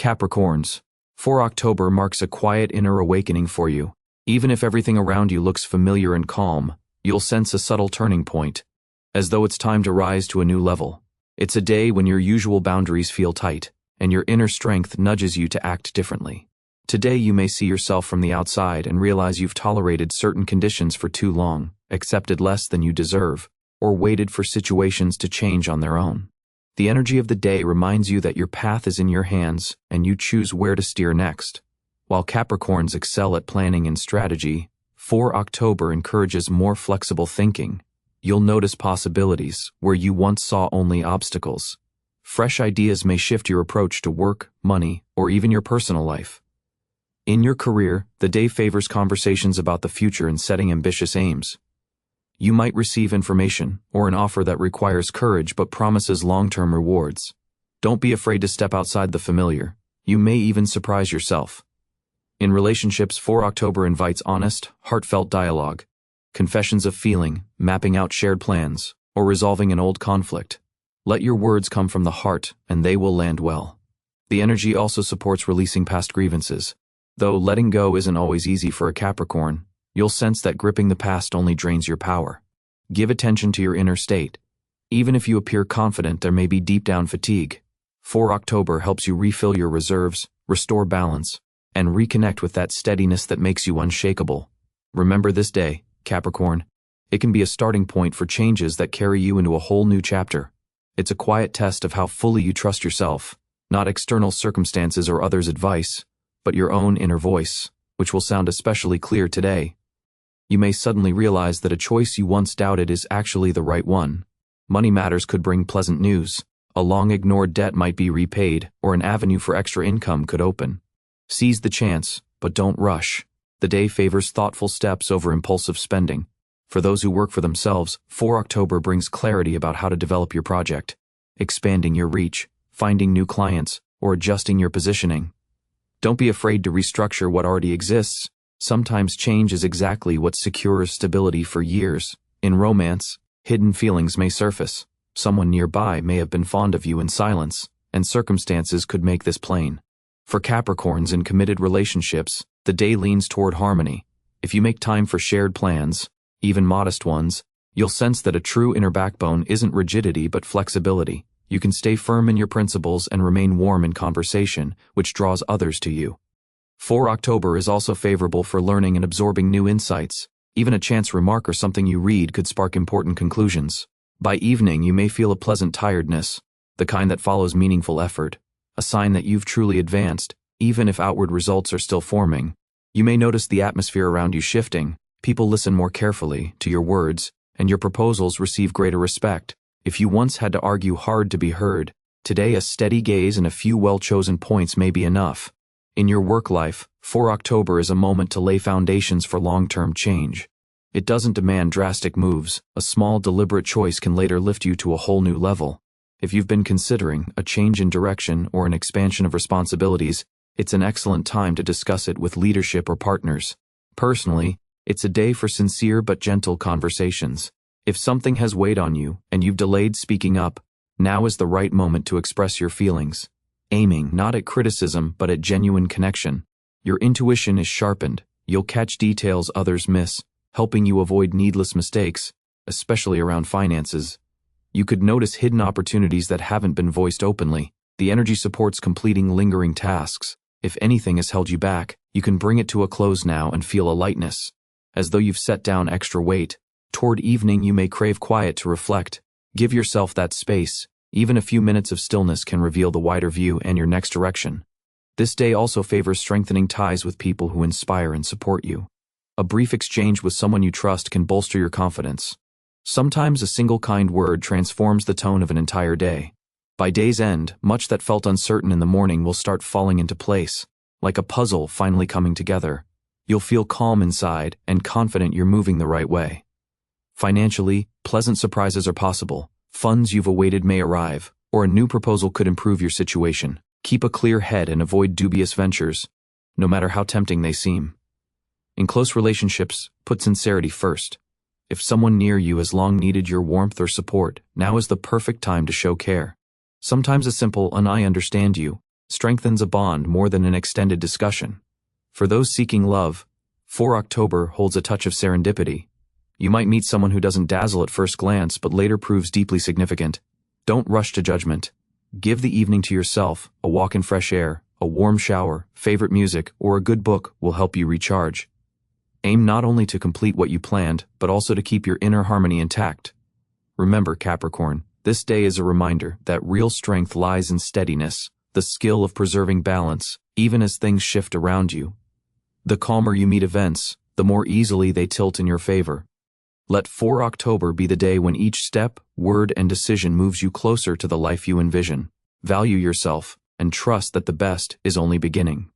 Capricorns, 4 October marks a quiet inner awakening for you. Even if everything around you looks familiar and calm, you'll sense a subtle turning point, as though it's time to rise to a new level. It's a day when your usual boundaries feel tight, and your inner strength nudges you to act differently. Today you may see yourself from the outside and realize you've tolerated certain conditions for too long, accepted less than you deserve, or waited for situations to change on their own. The energy of the day reminds you that your path is in your hands and you choose where to steer next. While Capricorns excel at planning and strategy, 4 October encourages more flexible thinking. You'll notice possibilities where you once saw only obstacles. Fresh ideas may shift your approach to work, money, or even your personal life. In your career, the day favors conversations about the future and setting ambitious aims. You might receive information or an offer that requires courage but promises long-term rewards. Don't be afraid to step outside the familiar. You may even surprise yourself. In relationships, 4 October invites honest, heartfelt dialogue, confessions of feeling, mapping out shared plans, or resolving an old conflict. Let your words come from the heart and they will land well. The energy also supports releasing past grievances. Though letting go isn't always easy for a Capricorn, you'll sense that gripping the past only drains your power. Give attention to your inner state. Even if you appear confident, there may be deep down fatigue. 4 October helps you refill your reserves, restore balance, and reconnect with that steadiness that makes you unshakable. Remember this day, Capricorn. It can be a starting point for changes that carry you into a whole new chapter. It's a quiet test of how fully you trust yourself, not external circumstances or others' advice, but your own inner voice, which will sound especially clear today. You may suddenly realize that a choice you once doubted is actually the right one. Money matters could bring pleasant news. A long-ignored debt might be repaid, or an avenue for extra income could open. Seize the chance, but don't rush. The day favors thoughtful steps over impulsive spending. For those who work for themselves, 4 October brings clarity about how to develop your project, expanding your reach, finding new clients, or adjusting your positioning. Don't be afraid to restructure what already exists. Sometimes change is exactly what secures stability for years. In romance, hidden feelings may surface. Someone nearby may have been fond of you in silence, and circumstances could make this plain. For Capricorns in committed relationships, the day leans toward harmony. If you make time for shared plans, even modest ones, you'll sense that a true inner backbone isn't rigidity but flexibility. You can stay firm in your principles and remain warm in conversation, which draws others to you. 4 October is also favorable for learning and absorbing new insights. Even a chance remark or something you read could spark important conclusions. By evening, you may feel a pleasant tiredness, the kind that follows meaningful effort, a sign that you've truly advanced, even if outward results are still forming. You may notice the atmosphere around you shifting. People listen more carefully to your words, and your proposals receive greater respect. If you once had to argue hard to be heard, today a steady gaze and a few well-chosen points may be enough. In your work life, 4 October is a moment to lay foundations for long-term change. It doesn't demand drastic moves. A small, deliberate choice can later lift you to a whole new level. If you've been considering a change in direction or an expansion of responsibilities, it's an excellent time to discuss it with leadership or partners. Personally, it's a day for sincere but gentle conversations. If something has weighed on you and you've delayed speaking up, now is the right moment to express your feelings, aiming not at criticism but at genuine connection. Your intuition is sharpened. You'll catch details others miss, helping you avoid needless mistakes, especially around finances. You could notice hidden opportunities that haven't been voiced openly. The energy supports completing lingering tasks. If anything has held you back, you can bring it to a close now and feel a lightness, as though you've set down extra weight. Toward evening, you may crave quiet to reflect. Give yourself that space. Even a few minutes of stillness can reveal the wider view and your next direction. This day also favors strengthening ties with people who inspire and support you. A brief exchange with someone you trust can bolster your confidence. Sometimes a single kind word transforms the tone of an entire day. By day's end, much that felt uncertain in the morning will start falling into place, like a puzzle finally coming together. You'll feel calm inside and confident you're moving the right way. Financially, pleasant surprises are possible. Funds you've awaited may arrive, or a new proposal could improve your situation. Keep a clear head and avoid dubious ventures, no matter how tempting they seem. In close relationships, put sincerity first. If someone near you has long needed your warmth or support, now is the perfect time to show care. Sometimes a simple "and I understand you" strengthens a bond more than an extended discussion. For those seeking love, 4 October holds a touch of serendipity. You might meet someone who doesn't dazzle at first glance but later proves deeply significant. Don't rush to judgment. Give the evening to yourself. A walk in fresh air, a warm shower, favorite music, or a good book will help you recharge. Aim not only to complete what you planned, but also to keep your inner harmony intact. Remember, Capricorn, this day is a reminder that real strength lies in steadiness, the skill of preserving balance, even as things shift around you. The calmer you meet events, the more easily they tilt in your favor. Let 4 October be the day when each step, word, and decision moves you closer to the life you envision. Value yourself, and trust that the best is only beginning.